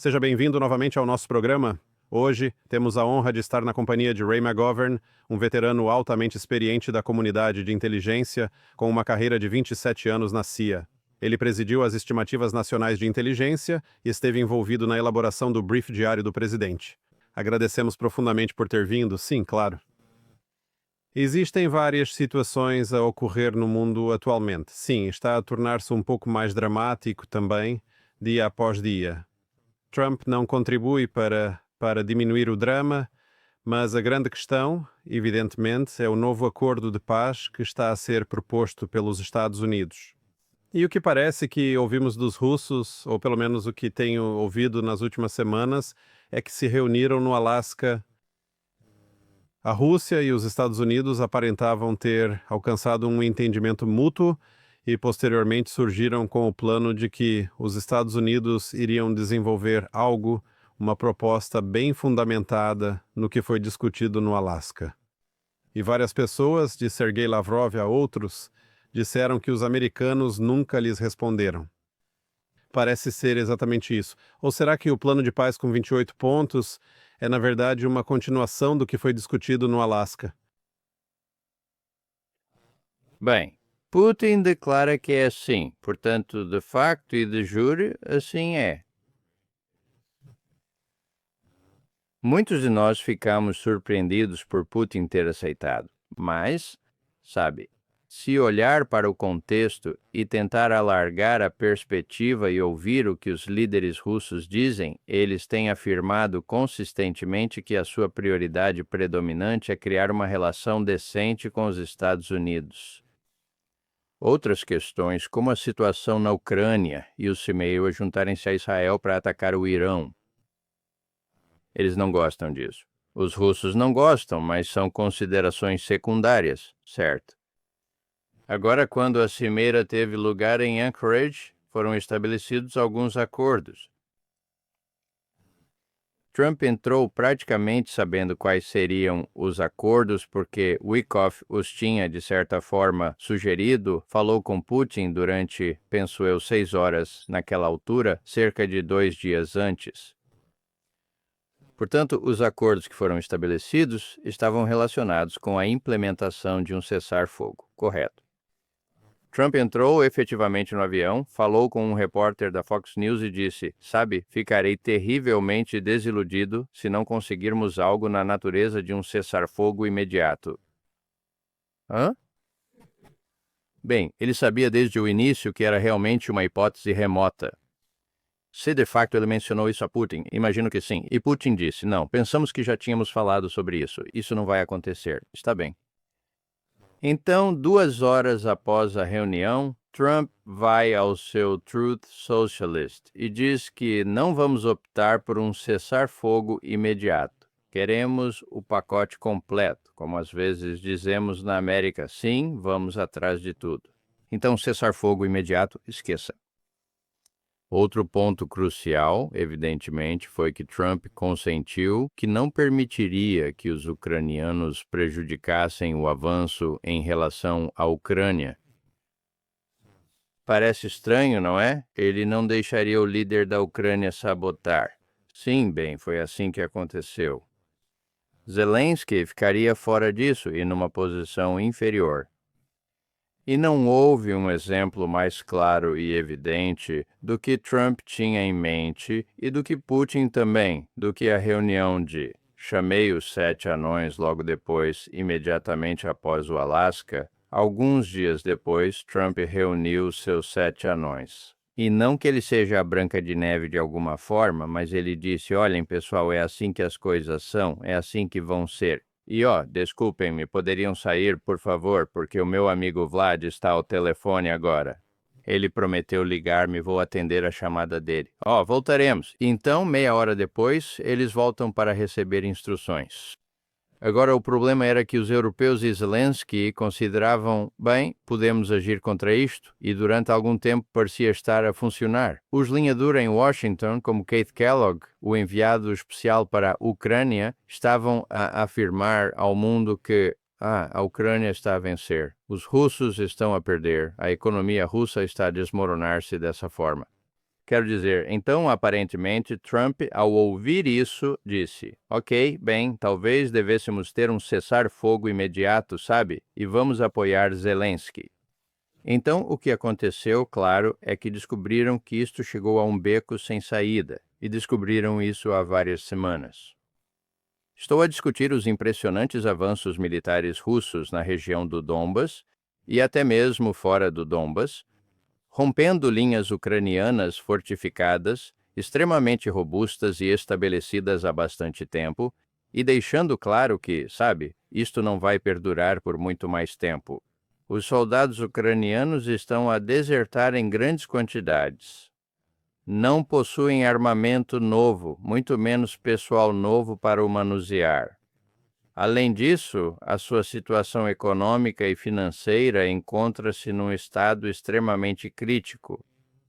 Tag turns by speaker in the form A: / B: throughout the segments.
A: Seja bem-vindo novamente ao nosso programa. Hoje, temos a honra de estar na companhia de Ray McGovern, um veterano altamente experiente da comunidade de inteligência, com uma carreira de 27 anos na CIA. Ele presidiu as estimativas nacionais de inteligência e esteve envolvido na elaboração do brief diário do presidente. Agradecemos profundamente por ter vindo, sim, claro. Existem várias situações a ocorrer no mundo atualmente. Sim, está a tornar-se um pouco mais dramático também, dia após dia. Trump não contribui para diminuir o drama, mas a grande questão, evidentemente, é o novo acordo de paz que está a ser proposto pelos Estados Unidos. E o que parece que ouvimos dos russos, ou pelo menos o que tenho ouvido nas últimas semanas, é que se reuniram no Alasca. A Rússia e os Estados Unidos aparentavam ter alcançado um entendimento mútuo e posteriormente surgiram com o plano de que os Estados Unidos iriam desenvolver uma proposta bem fundamentada no que foi discutido no Alasca. E várias pessoas, de Sergei Lavrov a outros, disseram que os americanos nunca lhes responderam. Parece ser exatamente isso. Ou será que o plano de paz com 28 pontos é, na verdade, uma continuação do que foi discutido no Alasca?
B: Bem, Putin declara que é assim, portanto, de facto e de jure, assim é. Muitos de nós ficamos surpreendidos por Putin ter aceitado, mas, sabe, se olhar para o contexto e tentar alargar a perspectiva e ouvir o que os líderes russos dizem, eles têm afirmado consistentemente que a sua prioridade predominante é criar uma relação decente com os Estados Unidos. Outras questões, como a situação na Ucrânia e o semeio a juntarem-se a Israel para atacar o Irão. Eles não gostam disso. Os russos não gostam, mas são considerações secundárias, certo? Agora, quando a cimeira teve lugar em Anchorage, foram estabelecidos alguns acordos. Trump entrou praticamente sabendo quais seriam os acordos porque Wickoff os tinha, de certa forma, sugerido, falou com Putin durante, penso eu, 6 horas naquela altura, cerca de 2 dias antes. Portanto, os acordos que foram estabelecidos estavam relacionados com a implementação de um cessar-fogo, correto? Trump entrou efetivamente no avião, falou com um repórter da Fox News e disse: "Sabe, ficarei terrivelmente desiludido se não conseguirmos algo na natureza de um cessar-fogo imediato." Hã? Bem, ele sabia desde o início que era realmente uma hipótese remota. Se de facto ele mencionou isso a Putin, imagino que sim. E Putin disse: "Não, pensamos que já tínhamos falado sobre isso. Isso não vai acontecer." Está bem. Então, 2 horas após a reunião, Trump vai ao seu Truth Socialist e diz que não vamos optar por um cessar-fogo imediato. Queremos o pacote completo, como às vezes dizemos na América. Sim, vamos atrás de tudo. Então, cessar-fogo imediato, esqueça. Outro ponto crucial, evidentemente, foi que Trump consentiu que não permitiria que os ucranianos prejudicassem o avanço em relação à Ucrânia. Parece estranho, não é? Ele não deixaria o líder da Ucrânia sabotar. Sim, bem, foi assim que aconteceu. Zelensky ficaria fora disso e numa posição inferior. E não houve um exemplo mais claro e evidente do que Trump tinha em mente e do que Putin também, do que a reunião de "chamei os 7 anões" logo depois, imediatamente após o Alasca. Alguns dias depois, Trump reuniu seus 7 anões. E não que ele seja a Branca de Neve de alguma forma, mas ele disse: "Olhem, pessoal, é assim que as coisas são, é assim que vão ser. E desculpem-me, poderiam sair, por favor, porque o meu amigo Vlad está ao telefone agora. Ele prometeu ligar-me, vou atender a chamada dele. Voltaremos." Então, meia hora depois, eles voltam para receber instruções. Agora, o problema era que os europeus e Zelensky consideravam: bem, podemos agir contra isto, e durante algum tempo parecia estar a funcionar. Os linha dura em Washington, como Keith Kellogg, o enviado especial para a Ucrânia, estavam a afirmar ao mundo que a Ucrânia está a vencer, os russos estão a perder, a economia russa está a desmoronar-se dessa forma. Quero dizer, então, aparentemente, Trump, ao ouvir isso, disse: Ok, bem, talvez devêssemos ter um cessar-fogo imediato, sabe? E vamos apoiar Zelensky. Então, o que aconteceu, claro, é que descobriram que isto chegou a um beco sem saída, e descobriram isso há várias semanas. Estou a discutir os impressionantes avanços militares russos na região do Donbas, e até mesmo fora do Donbas, rompendo linhas ucranianas fortificadas, extremamente robustas e estabelecidas há bastante tempo, e deixando claro que, sabe, isto não vai perdurar por muito mais tempo. Os soldados ucranianos estão a desertar em grandes quantidades. Não possuem armamento novo, muito menos pessoal novo para o manusear. Além disso, a sua situação econômica e financeira encontra-se num estado extremamente crítico,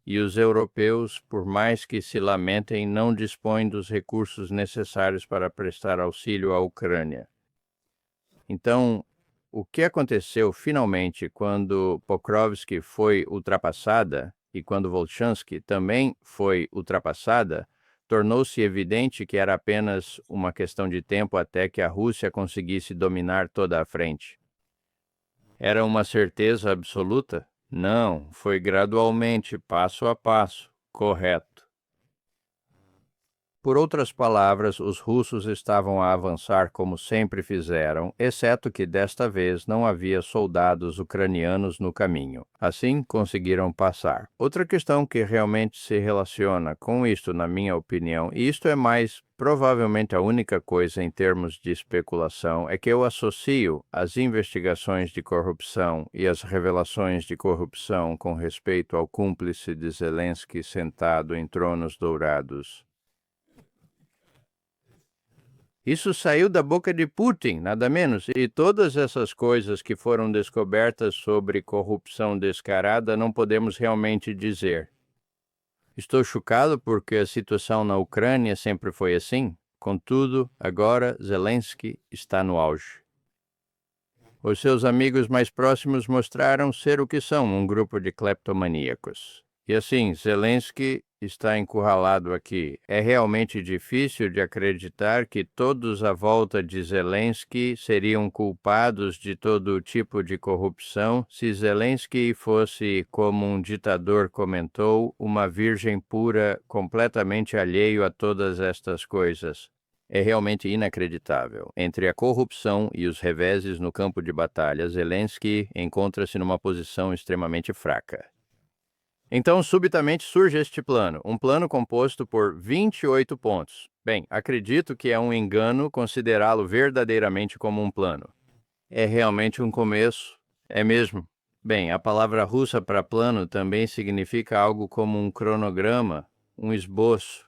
B: e os europeus, por mais que se lamentem, não dispõem dos recursos necessários para prestar auxílio à Ucrânia. Então, o que aconteceu finalmente quando Pokrovsky foi ultrapassada e quando Volchansky também foi ultrapassada, tornou-se evidente que era apenas uma questão de tempo até que a Rússia conseguisse dominar toda a frente. Era uma certeza absoluta? Não, foi gradualmente, passo a passo. Correto. Por outras palavras, os russos estavam a avançar como sempre fizeram, exceto que desta vez não havia soldados ucranianos no caminho. Assim, conseguiram passar. Outra questão que realmente se relaciona com isto, na minha opinião, e isto é mais provavelmente a única coisa em termos de especulação, é que eu associo as investigações de corrupção e as revelações de corrupção com respeito ao cúmplice de Zelensky sentado em tronos dourados. Isso saiu da boca de Putin, nada menos, e todas essas coisas que foram descobertas sobre corrupção descarada não podemos realmente dizer. Estou chocado porque a situação na Ucrânia sempre foi assim. Contudo, agora Zelensky está no auge. Os seus amigos mais próximos mostraram ser o que são, um grupo de cleptomaníacos. E assim, Zelensky está encurralado aqui. É realmente difícil de acreditar que todos à volta de Zelensky seriam culpados de todo tipo de corrupção se Zelensky fosse, como um ditador comentou, uma virgem pura, completamente alheio a todas estas coisas. É realmente inacreditável. Entre a corrupção e os reveses no campo de batalha, Zelensky encontra-se numa posição extremamente fraca. Então, subitamente surge este plano, um plano composto por 28 pontos. Bem, acredito que é um engano considerá-lo verdadeiramente como um plano. É realmente um começo? É mesmo? Bem, a palavra russa para plano também significa algo como um cronograma, um esboço.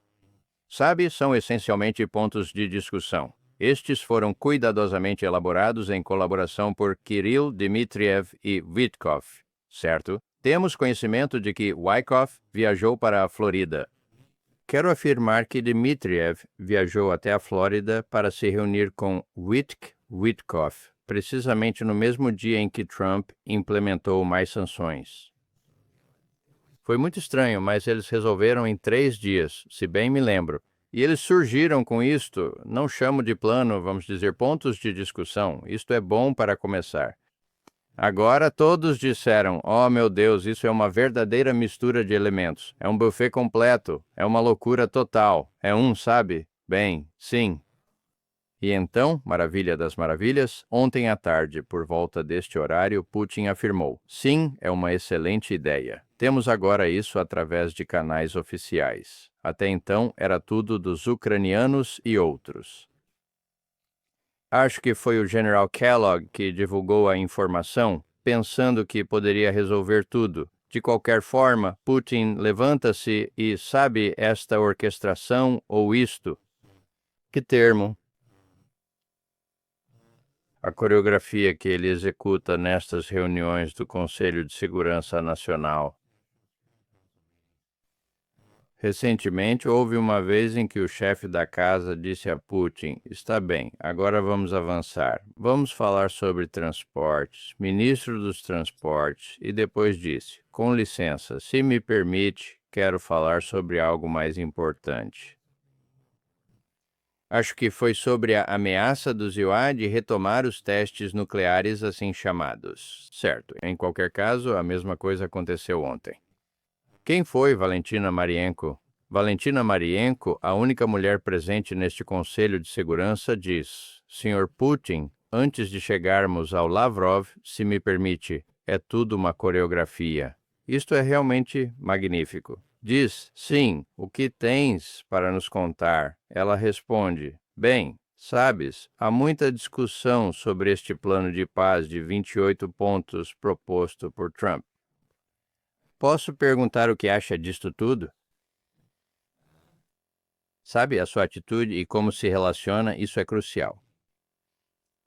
B: Sabe, são essencialmente pontos de discussão. Estes foram cuidadosamente elaborados em colaboração por Kirill Dmitriev e Witkoff, certo? Temos conhecimento de que Wyckoff viajou para a Flórida. Quero afirmar que Dmitriev viajou até a Flórida para se reunir com Witkoff, precisamente no mesmo dia em que Trump implementou mais sanções. Foi muito estranho, mas eles resolveram em 3 dias, se bem me lembro. E eles surgiram com isto, não chamo de plano, vamos dizer, pontos de discussão. Isto é bom para começar. Agora todos disseram, oh meu Deus, isso é uma verdadeira mistura de elementos. É um buffet completo, é uma loucura total. É sabe? Bem, sim. E então, maravilha das maravilhas, ontem à tarde, por volta deste horário, Putin afirmou, sim, é uma excelente ideia. Temos agora isso através de canais oficiais. Até então, era tudo dos ucranianos e outros. Acho que foi o General Kellogg que divulgou a informação, pensando que poderia resolver tudo. De qualquer forma, Putin levanta-se e sabe esta orquestração ou isto. Que termo? A coreografia que ele executa nestas reuniões do Conselho de Segurança Nacional. Recentemente, houve uma vez em que o chefe da casa disse a Putin, está bem, agora vamos avançar. Vamos falar sobre transportes, ministro dos transportes, e depois disse, com licença, se me permite, quero falar sobre algo mais importante. Acho que foi sobre a ameaça do ZIUA de retomar os testes nucleares assim chamados. Certo, em qualquer caso, a mesma coisa aconteceu ontem. Quem foi Valentina Marienko? Valentina Marienko, a única mulher presente neste Conselho de Segurança, diz: Sr. Putin, antes de chegarmos ao Lavrov, se me permite, é tudo uma coreografia. Isto é realmente magnífico. Diz: sim, o que tens para nos contar? Ela responde: bem, sabes, há muita discussão sobre este plano de paz de 28 pontos proposto por Trump. Posso perguntar o que acha disto tudo? Sabe, a sua atitude e como se relaciona, isso é crucial.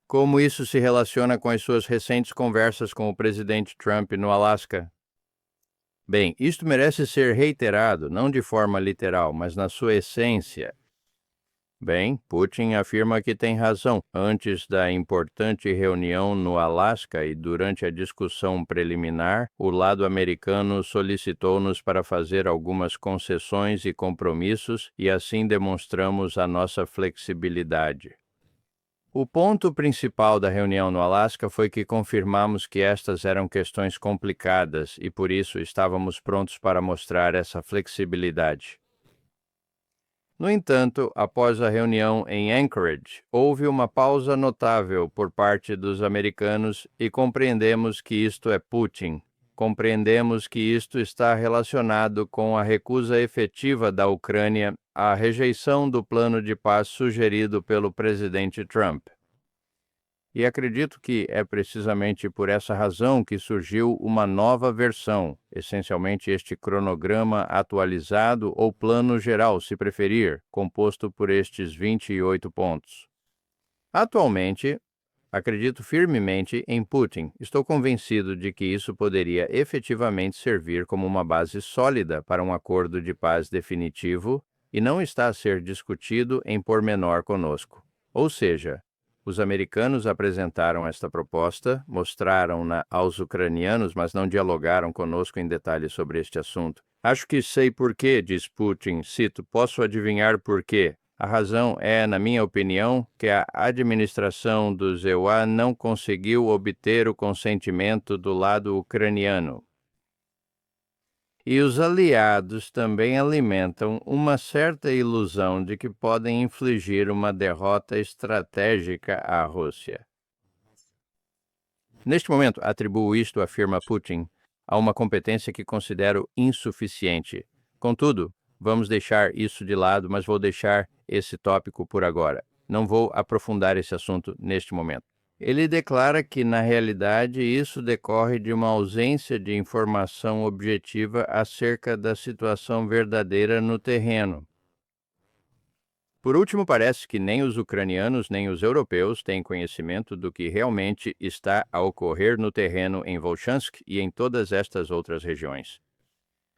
B: Como isso se relaciona com as suas recentes conversas com o presidente Trump no Alasca? Bem, isto merece ser reiterado, não de forma literal, mas na sua essência. Bem, Putin afirma que tem razão. Antes da importante reunião no Alasca e durante a discussão preliminar, o lado americano solicitou-nos para fazer algumas concessões e compromissos e assim demonstramos a nossa flexibilidade. O ponto principal da reunião no Alasca foi que confirmamos que estas eram questões complicadas e por isso estávamos prontos para mostrar essa flexibilidade. No entanto, após a reunião em Anchorage, houve uma pausa notável por parte dos americanos e compreendemos que isto é Putin. Compreendemos que isto está relacionado com a recusa efetiva da Ucrânia à rejeição do plano de paz sugerido pelo presidente Trump. E acredito que é precisamente por essa razão que surgiu uma nova versão, essencialmente este cronograma atualizado ou plano geral, se preferir, composto por estes 28 pontos. Atualmente, acredito firmemente em Putin. Estou convencido de que isso poderia efetivamente servir como uma base sólida para um acordo de paz definitivo e não está a ser discutido em pormenor conosco. Ou seja, os americanos apresentaram esta proposta, mostraram-na aos ucranianos, mas não dialogaram conosco em detalhes sobre este assunto. Acho que sei por quê, diz Putin, cito, posso adivinhar por quê. A razão é, na minha opinião, que a administração do ZEUA não conseguiu obter o consentimento do lado ucraniano. E os aliados também alimentam uma certa ilusão de que podem infligir uma derrota estratégica à Rússia. Neste momento, atribuo isto, afirma Putin, a uma competência que considero insuficiente. Contudo, vamos deixar isso de lado, mas vou deixar esse tópico por agora. Não vou aprofundar esse assunto neste momento. Ele declara que, na realidade, isso decorre de uma ausência de informação objetiva acerca da situação verdadeira no terreno. Por último, parece que nem os ucranianos nem os europeus têm conhecimento do que realmente está a ocorrer no terreno em Volchansk e em todas estas outras regiões.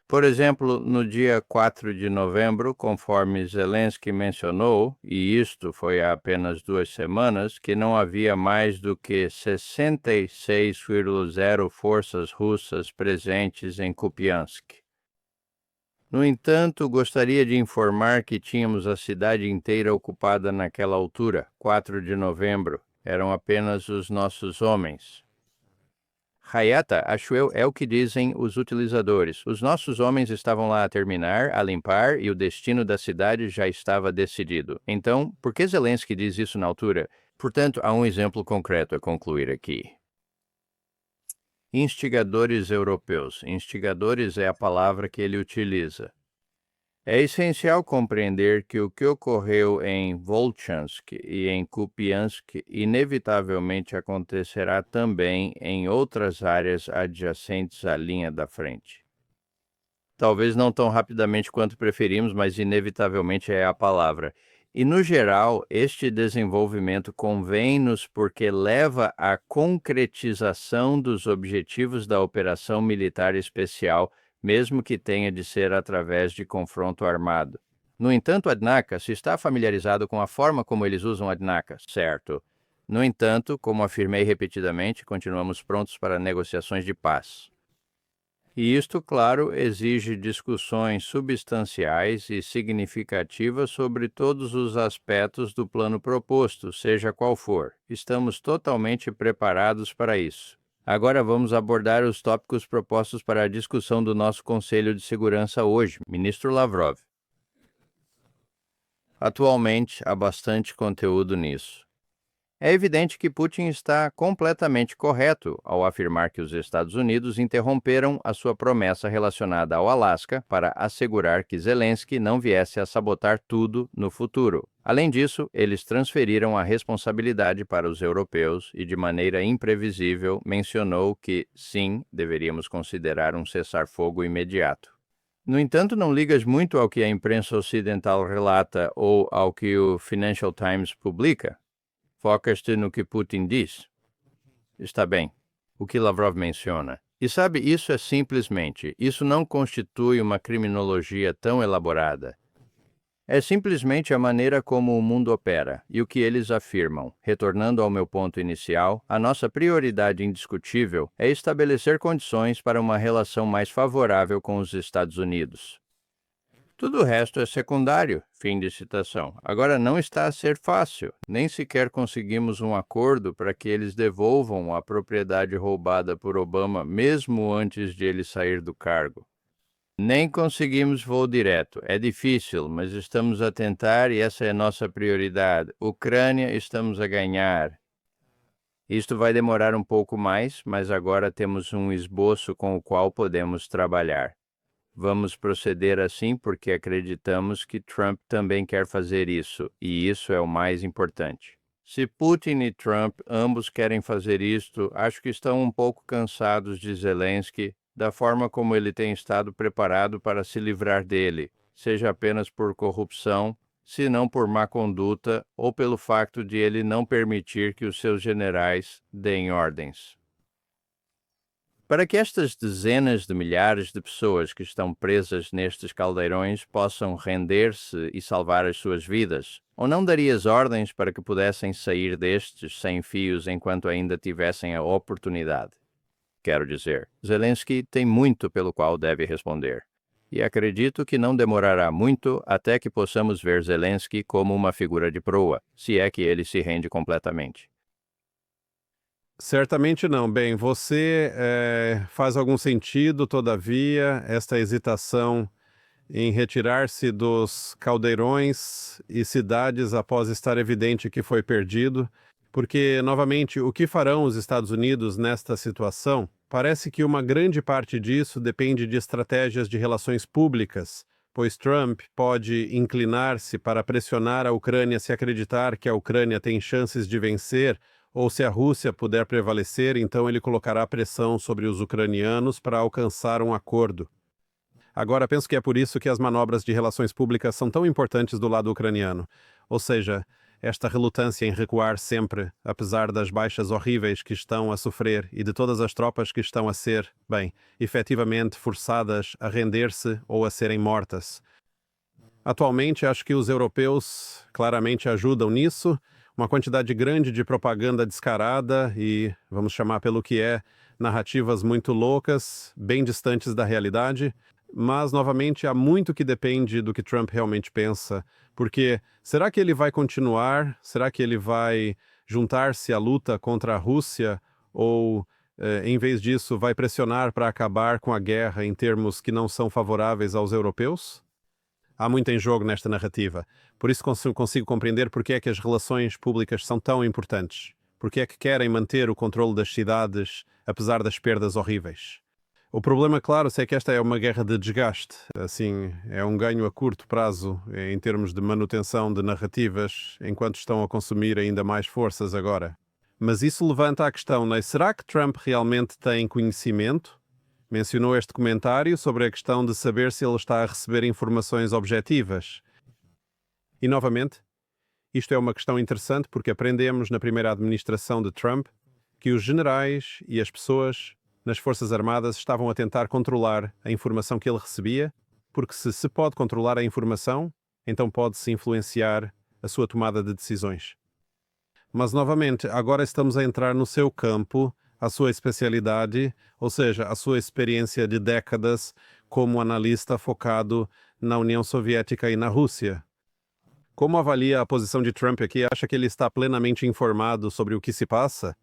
B: Por exemplo, no dia 4 de novembro, conforme Zelensky mencionou, e isto foi há apenas 2 semanas, que não havia mais do que 66,0 forças russas presentes em Kupiansk. No entanto, gostaria de informar que tínhamos a cidade inteira ocupada naquela altura, 4 de novembro. Eram apenas os nossos homens. Hayata, acho eu, é o que dizem os utilizadores. Os nossos homens estavam lá a terminar, a limpar, e o destino da cidade já estava decidido. Então, por que Zelensky diz isso na altura? Portanto, há um exemplo concreto a concluir aqui. Instigadores europeus. Instigadores é a palavra que ele utiliza. É essencial compreender que o que ocorreu em Volchansk e em Kupiansk inevitavelmente acontecerá também em outras áreas adjacentes à linha da frente. Talvez não tão rapidamente quanto preferimos, mas inevitavelmente é a palavra. E, no geral, este desenvolvimento convém-nos porque leva à concretização dos objetivos da operação militar especial, mesmo que tenha de ser através de confronto armado. No entanto, a DNACA se está familiarizado com a forma como eles usam a DNACA, certo? No entanto, como afirmei repetidamente, continuamos prontos para negociações de paz. E isto, claro, exige discussões substanciais e significativas sobre todos os aspectos do plano proposto, seja qual for. Estamos totalmente preparados para isso. Agora vamos abordar os tópicos propostos para a discussão do nosso Conselho de Segurança hoje, Ministro Lavrov. Atualmente, há bastante conteúdo nisso. É evidente que Putin está completamente correto ao afirmar que os Estados Unidos interromperam a sua promessa relacionada ao Alasca para assegurar que Zelensky não viesse a sabotar tudo no futuro. Além disso, eles transferiram a responsabilidade para os europeus e, de maneira imprevisível, mencionou que, sim, deveríamos considerar um cessar-fogo imediato. No entanto, não ligas muito ao que a imprensa ocidental relata ou ao que o Financial Times publica? Focas-te no que Putin diz? Está bem. O que Lavrov menciona. E sabe, isso não constitui uma criminologia tão elaborada. É simplesmente a maneira como o mundo opera e o que eles afirmam. Retornando ao meu ponto inicial, a nossa prioridade indiscutível é estabelecer condições para uma relação mais favorável com os Estados Unidos. Tudo o resto é secundário. Fim de citação. Agora, não está a ser fácil. Nem sequer conseguimos um acordo para que eles devolvam a propriedade roubada por Obama mesmo antes de ele sair do cargo. Nem conseguimos voo direto. É difícil, mas estamos a tentar e essa é nossa prioridade. Ucrânia, estamos a ganhar. Isto vai demorar um pouco mais, mas agora temos um esboço com o qual podemos trabalhar. Vamos proceder assim porque acreditamos que Trump também quer fazer isso, e isso é o mais importante. Se Putin e Trump ambos querem fazer isto, acho que estão um pouco cansados de Zelensky, da forma como ele tem estado preparado para se livrar dele, seja apenas por corrupção, se não por má conduta ou pelo facto de ele não permitir que os seus generais deem ordens. Para que estas dezenas de milhares de pessoas que estão presas nestes caldeirões possam render-se e salvar as suas vidas, ou não darias ordens para que pudessem sair destes sem fios enquanto ainda tivessem a oportunidade? Quero dizer, Zelensky tem muito pelo qual deve responder. E acredito que não demorará muito até que possamos ver Zelensky como uma figura de proa, se é que ele se rende completamente.
A: Certamente não. Bem, você faz algum sentido, todavia, esta hesitação em retirar-se dos caldeirões e cidades após estar evidente que foi perdido, porque, novamente, o que farão os Estados Unidos nesta situação? Parece que uma grande parte disso depende de estratégias de relações públicas, pois Trump pode inclinar-se para pressionar a Ucrânia se acreditar que a Ucrânia tem chances de vencer, ou se a Rússia puder prevalecer, então ele colocará pressão sobre os ucranianos para alcançar um acordo. Agora, penso que é por isso que as manobras de relações públicas são tão importantes do lado ucraniano. Ou seja, esta relutância em recuar sempre, apesar das baixas horríveis que estão a sofrer e de todas as tropas que estão a ser, bem, efetivamente forçadas a render-se ou a serem mortas. Atualmente, acho que os europeus claramente ajudam nisso. Uma quantidade grande de propaganda descarada e, vamos chamar pelo que é, narrativas muito loucas, bem distantes da realidade. Mas, novamente, há muito que depende do que Trump realmente pensa, porque será que ele vai continuar? Será que ele vai juntar-se à luta contra a Rússia? Ou, em vez disso, vai pressionar para acabar com a guerra em termos que não são favoráveis aos europeus? Há muito em jogo nesta narrativa. Por isso consigo compreender porque é que as relações públicas são tão importantes. Porque é que querem manter o controle das cidades, apesar das perdas horríveis. O problema, claro, é que esta é uma guerra de desgaste. Assim, é um ganho a curto prazo em termos de manutenção de narrativas, enquanto estão a consumir ainda mais forças agora. Mas isso levanta a questão, não é? Será que Trump realmente tem conhecimento? Mencionou este comentário sobre a questão de saber se ele está a receber informações objetivas. E, novamente, isto é uma questão interessante porque aprendemos na primeira administração de Trump que os generais e as pessoas nas Forças Armadas estavam a tentar controlar a informação que ele recebia, porque se pode controlar a informação, então pode-se influenciar a sua tomada de decisões. Mas, novamente, agora estamos a entrar no seu campo a sua especialidade, ou seja, a sua experiência de décadas como analista focado na União Soviética e na Rússia. Como avalia a posição de Trump aqui? Acha que ele está plenamente informado sobre o que se passa?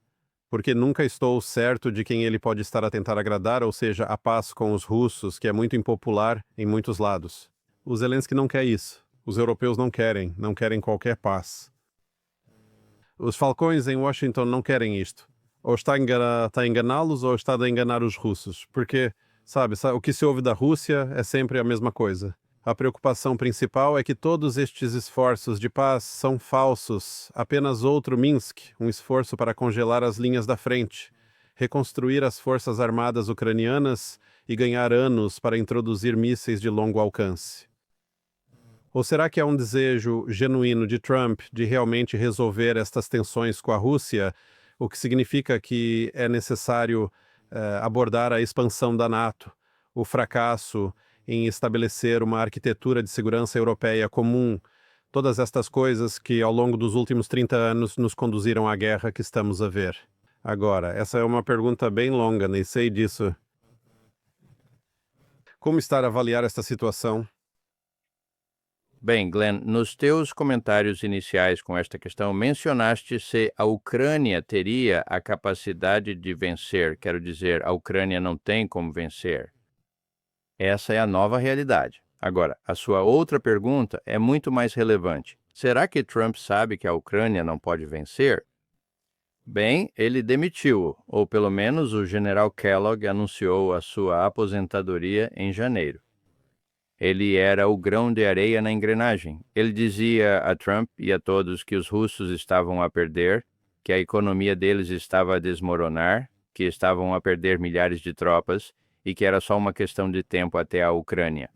A: Porque nunca estou certo de quem ele pode estar a tentar agradar, ou seja, a paz com os russos, que é muito impopular em muitos lados. O Zelensky não quer isso. Os europeus não querem qualquer paz. Os falcões em Washington não querem isto. Ou está a enganá-los ou está a enganar os russos. Porque, sabe, o que se ouve da Rússia é sempre a mesma coisa. A preocupação principal é que todos estes esforços de paz são falsos, apenas outro Minsk, um esforço para congelar as linhas da frente, reconstruir as forças armadas ucranianas e ganhar anos para introduzir mísseis de longo alcance. Ou será que é um desejo genuíno de Trump de realmente resolver estas tensões com a Rússia, o que significa que é necessário abordar a expansão da NATO, o fracasso em estabelecer uma arquitetura de segurança europeia comum, todas estas coisas que ao longo dos últimos 30 anos nos conduziram à guerra que estamos a ver. Agora, essa é uma pergunta bem longa, nem sei disso. Como estar a avaliar esta situação?
B: Bem, Glenn, nos teus comentários iniciais com esta questão, mencionaste se a Ucrânia teria a capacidade de vencer. Quero dizer, a Ucrânia não tem como vencer. Essa é a nova realidade. Agora, a sua outra pergunta é muito mais relevante. Será que Trump sabe que a Ucrânia não pode vencer? Bem, ele demitiu-o, ou pelo menos o general Kellogg anunciou a sua aposentadoria em janeiro. Ele era o grão de areia na engrenagem. Ele dizia a Trump e a todos que os russos estavam a perder, que a economia deles estava a desmoronar, que estavam a perder milhares de tropas e que era só uma questão de tempo até a Ucrânia.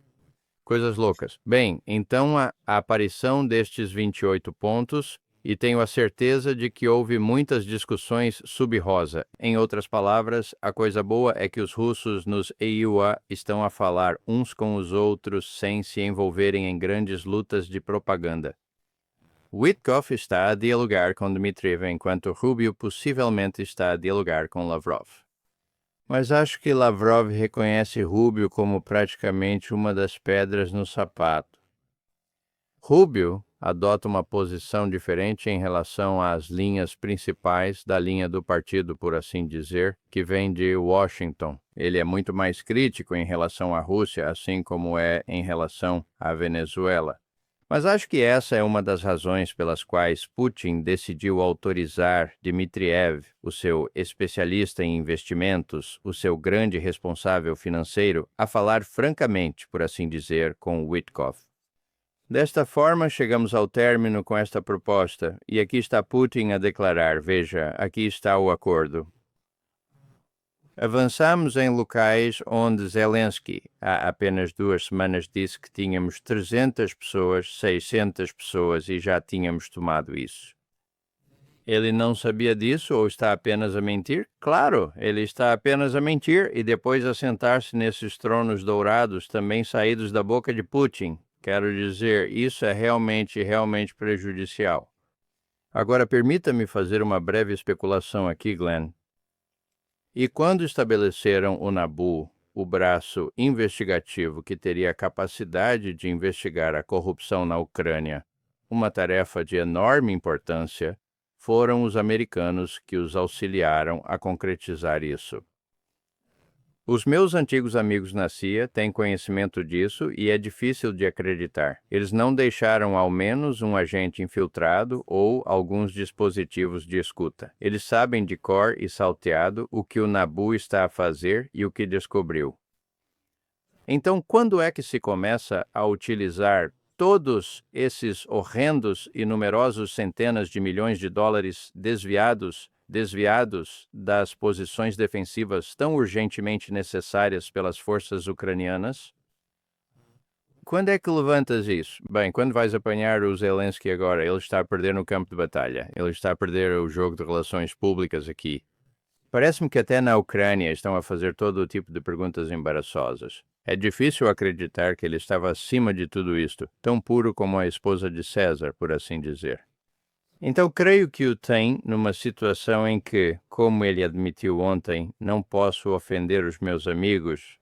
B: Coisas loucas. Bem, então a aparição destes 28 pontos, e tenho a certeza de que houve muitas discussões sub-rosa. Em outras palavras, a coisa boa é que os russos nos EUA estão a falar uns com os outros sem se envolverem em grandes lutas de propaganda. Witkoff está a dialogar com Dmitriev, enquanto Rubio possivelmente está a dialogar com Lavrov. Mas acho que Lavrov reconhece Rubio como praticamente uma das pedras no sapato. Rubio adota uma posição diferente em relação às linhas principais da linha do partido, por assim dizer, que vem de Washington. Ele é muito mais crítico em relação à Rússia, assim como é em relação à Venezuela. Mas acho que essa é uma das razões pelas quais Putin decidiu autorizar Dmitriev, o seu especialista em investimentos, o seu grande responsável financeiro, a falar francamente, por assim dizer, com Witkoff. Desta forma, chegamos ao término com esta proposta, e aqui está Putin a declarar, veja, aqui está o acordo. Avançamos em locais onde Zelensky, há apenas 2 semanas, disse que tínhamos 300 pessoas, 600 pessoas e já tínhamos tomado isso. Ele não sabia disso ou está apenas a mentir? Claro, ele está apenas a mentir e depois a sentar-se nesses tronos dourados também saídos da boca de Putin. Quero dizer, isso é realmente prejudicial. Agora, permita-me fazer uma breve especulação aqui, Glenn. E quando estabeleceram o NABU, o braço investigativo que teria a capacidade de investigar a corrupção na Ucrânia, uma tarefa de enorme importância, foram os americanos que os auxiliaram a concretizar isso. Os meus antigos amigos na CIA têm conhecimento disso e é difícil de acreditar. Eles não deixaram ao menos um agente infiltrado ou alguns dispositivos de escuta. Eles sabem de cor e salteado o que o NABU está a fazer e o que descobriu. Então, quando é que se começa a utilizar todos esses horrendos e numerosos centenas de milhões de dólares desviados das posições defensivas tão urgentemente necessárias pelas forças ucranianas? Quando é que levantas isso? Bem, quando vais apanhar o Zelensky agora, ele está a perder no campo de batalha. Ele está a perder o jogo de relações públicas aqui. Parece-me que até na Ucrânia estão a fazer todo o tipo de perguntas embaraçosas. É difícil acreditar que ele estava acima de tudo isto, tão puro como a esposa de César, por assim dizer. Então, creio que o tem numa situação em que, como ele admitiu ontem, não posso ofender os meus amigos,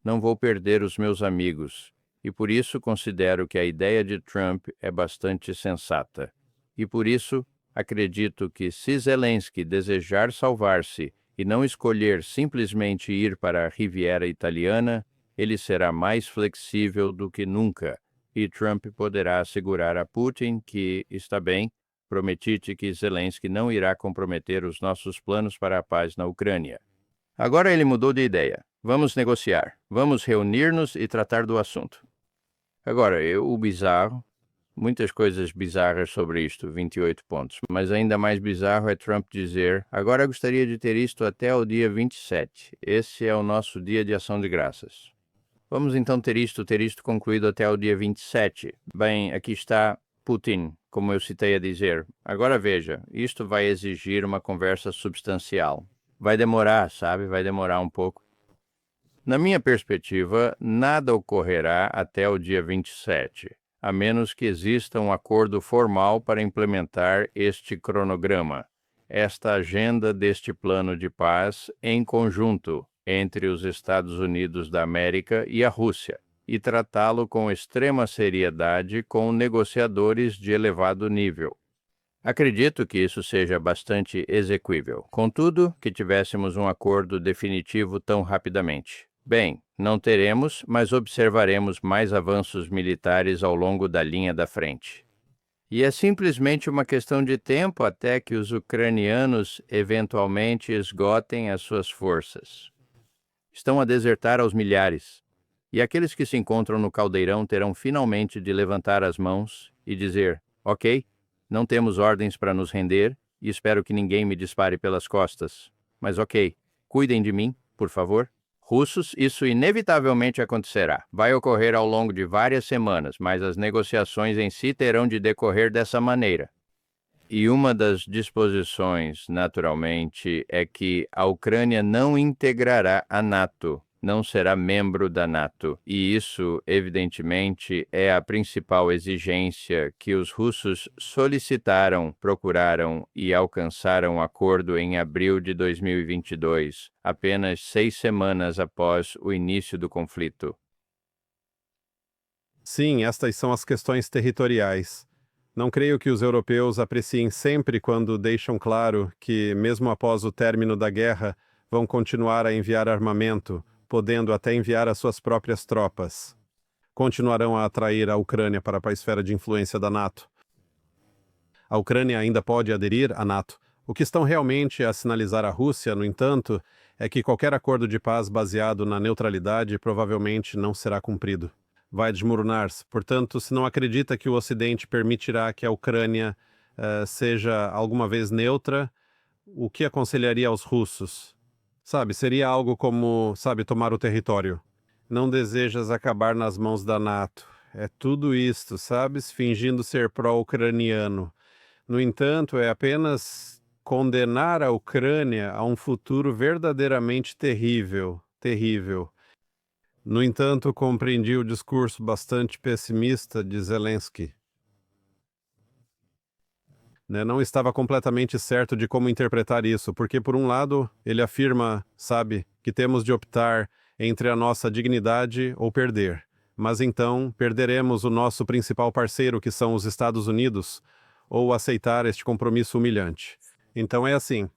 B: não vou perder os meus amigos, e por isso considero que a ideia de Trump é bastante sensata. E por isso, acredito que se Zelensky desejar salvar-se e não escolher simplesmente ir para a Riviera Italiana, ele será mais flexível do que nunca, e Trump poderá assegurar a Putin que, está bem, prometi-te que Zelensky não irá comprometer os nossos planos para a paz na Ucrânia. Agora ele mudou de ideia. Vamos negociar. Vamos reunir-nos e tratar do assunto. Agora, o bizarro, muitas coisas bizarras sobre isto, 28 pontos, mas ainda mais bizarro é Trump dizer: agora gostaria de ter isto até o dia 27. Esse é o nosso dia de ação de graças. Vamos então ter isto concluído até o dia 27. Bem, aqui está Putin, como eu citei a dizer. Agora veja, isto vai exigir uma conversa substancial. Vai demorar, sabe? Vai demorar um pouco. Na minha perspectiva, nada ocorrerá até o dia 27, a menos que exista um acordo formal para implementar este cronograma, esta agenda deste plano de paz em conjunto entre os Estados Unidos da América e a Rússia, e tratá-lo com extrema seriedade com negociadores de elevado nível. Acredito que isso seja bastante exequível, contudo, que tivéssemos um acordo definitivo tão rapidamente. Bem, não teremos, mas observaremos mais avanços militares ao longo da linha da frente. E é simplesmente uma questão de tempo até que os ucranianos eventualmente esgotem as suas forças. Estão a desertar aos milhares, e aqueles que se encontram no caldeirão terão finalmente de levantar as mãos e dizer: ok, não temos ordens para nos render e espero que ninguém me dispare pelas costas. Mas ok, cuidem de mim, por favor. Russos, isso inevitavelmente acontecerá. Vai ocorrer ao longo de várias semanas, mas as negociações em si terão de decorrer dessa maneira. E uma das disposições, naturalmente, é que a Ucrânia não integrará a NATO, não será membro da NATO. E isso, evidentemente, é a principal exigência que os russos solicitaram, procuraram e alcançaram acordo em abril de 2022, apenas 6 semanas após o início do conflito.
A: Sim, estas são as questões territoriais. Não creio que os europeus apreciem sempre quando deixam claro que, mesmo após o término da guerra, vão continuar a enviar armamento, podendo até enviar as suas próprias tropas. Continuarão a atrair a Ucrânia para a esfera de influência da NATO. A Ucrânia ainda pode aderir à NATO. O que estão realmente a sinalizar à Rússia, no entanto, é que qualquer acordo de paz baseado na neutralidade provavelmente não será cumprido. Vai desmoronar-se. Portanto, se não acredita que o Ocidente permitirá que a Ucrânia seja alguma vez neutra, o que aconselharia aos russos? Sabe, seria algo como, tomar o território. Não desejas acabar nas mãos da NATO. É tudo isto, sabes? Fingindo ser pró-ucraniano. No entanto, é apenas condenar a Ucrânia a um futuro verdadeiramente terrível, terrível. No entanto, compreendi o discurso bastante pessimista de Zelensky. Não estava completamente certo de como interpretar isso, porque, por um lado, ele afirma, que temos de optar entre a nossa dignidade ou perder. Mas então, perderemos o nosso principal parceiro, que são os Estados Unidos, ou aceitar este compromisso humilhante. Então é assim,